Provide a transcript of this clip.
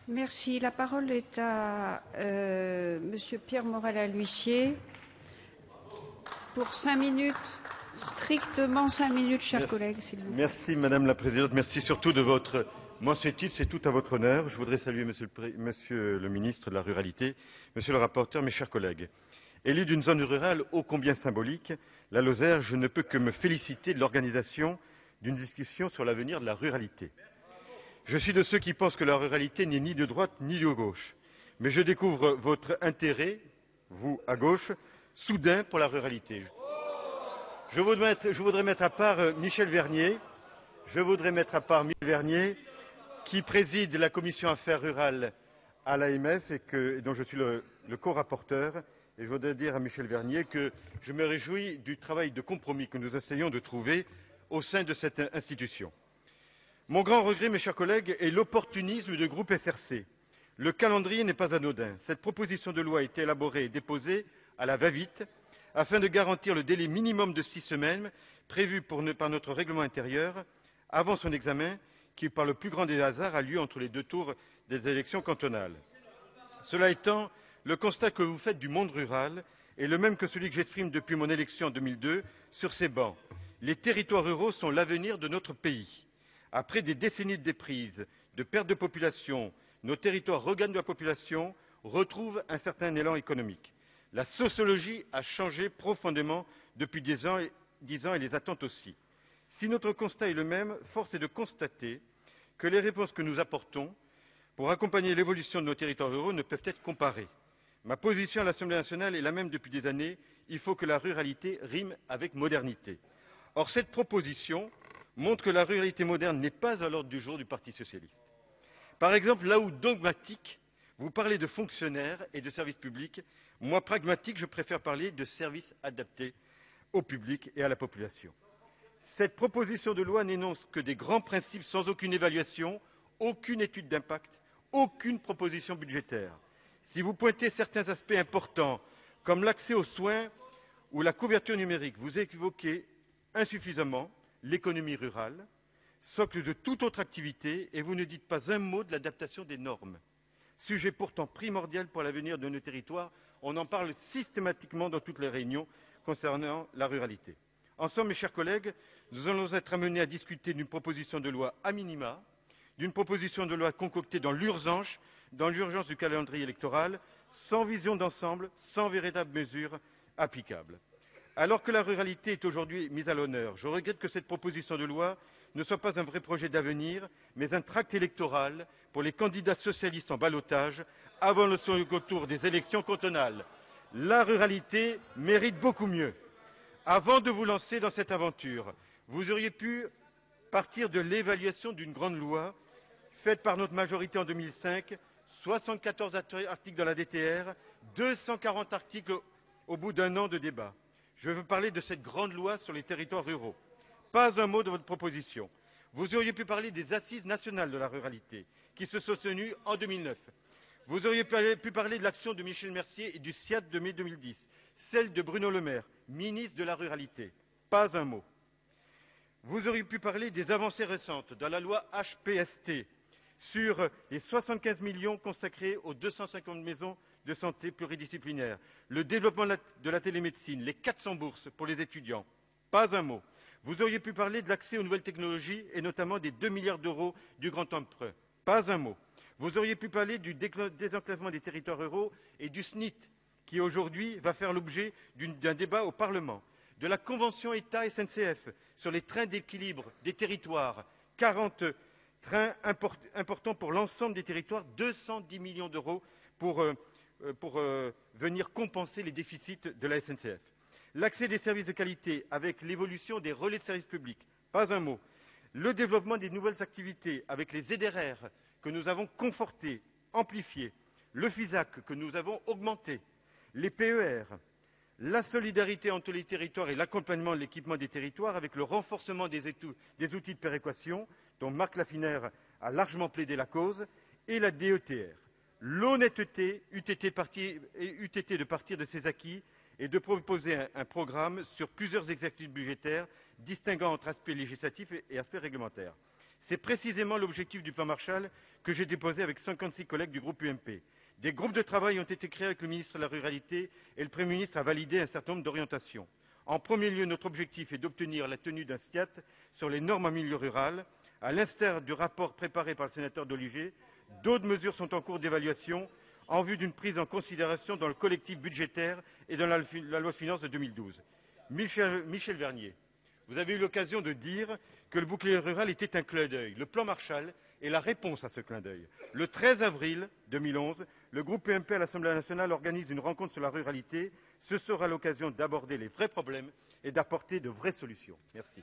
Merci. La parole est à Monsieur Pierre Morel-a-L'Huissier pour 5 minutes, strictement 5 minutes, chers collègues, s'il vous plaît. Merci Madame la Présidente, merci surtout de votre mention titre, c'est tout à votre honneur. Je voudrais saluer Monsieur le Ministre de la Ruralité, Monsieur le rapporteur, mes chers collègues. Élu d'une zone rurale ô combien symbolique, la Lozère, je ne peux que me féliciter de l'organisation d'une discussion sur l'avenir de la ruralité. Je suis de ceux qui pensent que la ruralité n'est ni de droite ni de gauche. Mais je découvre votre intérêt, vous à gauche, soudain pour la ruralité. Je voudrais mettre à part Michel Vernier, qui préside la commission affaires rurales à l'AMF et dont je suis le co-rapporteur. Et je voudrais dire à Michel Vernier que je me réjouis du travail de compromis que nous essayons de trouver au sein de cette institution. Mon grand regret, mes chers collègues, est l'opportunisme du groupe SRC. Le calendrier n'est pas anodin. Cette proposition de loi a été élaborée et déposée à la va-vite afin de garantir le délai minimum de 6 semaines prévu par notre règlement intérieur avant son examen qui, par le plus grand des hasards, a lieu entre les 2 tours des élections cantonales. Cela étant, le constat que vous faites du monde rural est le même que celui que j'exprime depuis mon élection en 2002 sur ces bancs. Les territoires ruraux sont l'avenir de notre pays. Après des décennies de déprise, de perte de population, nos territoires regagnent de la population, retrouvent un certain élan économique. La sociologie a changé profondément depuis 10 ans et les attentes aussi. Si notre constat est le même, force est de constater que les réponses que nous apportons pour accompagner l'évolution de nos territoires ruraux ne peuvent être comparées. Ma position à l'Assemblée nationale est la même depuis des années. Il faut que la ruralité rime avec modernité. Or, cette proposition montre que la ruralité moderne n'est pas à l'ordre du jour du Parti socialiste. Par exemple, là où dogmatique, vous parlez de fonctionnaires et de services publics, moi, pragmatique, je préfère parler de services adaptés au public et à la population. Cette proposition de loi n'énonce que des grands principes sans aucune évaluation, aucune étude d'impact, aucune proposition budgétaire. Si vous pointez certains aspects importants, comme l'accès aux soins ou la couverture numérique, vous évoquez insuffisamment l'économie rurale, socle de toute autre activité, et vous ne dites pas un mot de l'adaptation des normes. Sujet pourtant primordial pour l'avenir de nos territoires, on en parle systématiquement dans toutes les réunions concernant la ruralité. En somme, mes chers collègues, nous allons être amenés à discuter d'une proposition de loi à minima, d'une proposition de loi concoctée dans l'urgence du calendrier électoral, sans vision d'ensemble, sans véritable mesure applicable. Alors que la ruralité est aujourd'hui mise à l'honneur, je regrette que cette proposition de loi ne soit pas un vrai projet d'avenir, mais un tract électoral pour les candidats socialistes en ballotage avant le second tour des élections cantonales. La ruralité mérite beaucoup mieux. Avant de vous lancer dans cette aventure, vous auriez pu partir de l'évaluation d'une grande loi faite par notre majorité en 2005, 74 articles dans la DTR, 240 articles au bout d'un an de débat. Je veux parler de cette grande loi sur les territoires ruraux. Pas un mot de votre proposition. Vous auriez pu parler des assises nationales de la ruralité, qui se sont tenues en 2009. Vous auriez pu parler de l'action de Michel Mercier et du SIAD de mai 2010, celle de Bruno Le Maire, ministre de la Ruralité. Pas un mot. Vous auriez pu parler des avancées récentes dans la loi HPST sur les 75 millions consacrés aux 250 maisons de santé pluridisciplinaires, le développement de la télémédecine, les 400 bourses pour les étudiants. Pas un mot. Vous auriez pu parler de l'accès aux nouvelles technologies et notamment des 2 milliards d'euros du grand emprunt. Pas un mot. Vous auriez pu parler du désenclavement des territoires ruraux et du SNIT, qui aujourd'hui va faire l'objet d'un débat au Parlement, de la convention État-SNCF sur les trains d'équilibre des territoires, 40 trains importants pour l'ensemble des territoires, 210 millions d'euros pour venir compenser les déficits de la SNCF. L'accès des services de qualité avec l'évolution des relais de services publics, pas un mot. Le développement des nouvelles activités avec les ZRR que nous avons confortés, amplifiés, le FISAC que nous avons augmenté, les PER, la solidarité entre les territoires et l'accompagnement de l'équipement des territoires avec le renforcement des outils de péréquation dont Marc Laffinaire a largement plaidé la cause et la DETR. L'honnêteté eût été de partir de ces acquis et de proposer un programme sur plusieurs exercices budgétaires distinguant entre aspects législatifs et aspects réglementaires. C'est précisément l'objectif du plan Marshall que j'ai déposé avec 56 collègues du groupe UMP. Des groupes de travail ont été créés avec le ministre de la Ruralité et le Premier ministre a validé un certain nombre d'orientations. En premier lieu, notre objectif est d'obtenir la tenue d'un STIAT sur les normes en milieu rural. À l'instar du rapport préparé par le sénateur Doligé, d'autres mesures sont en cours d'évaluation en vue d'une prise en considération dans le collectif budgétaire et dans la loi de finances de 2012. Michel Vernier, vous avez eu l'occasion de dire que le bouclier rural était un clin d'œil. Le plan Marshall est la réponse à ce clin d'œil. Le 13 avril 2011, le groupe UMP à l'Assemblée nationale organise une rencontre sur la ruralité. Ce sera l'occasion d'aborder les vrais problèmes et d'apporter de vraies solutions. Merci.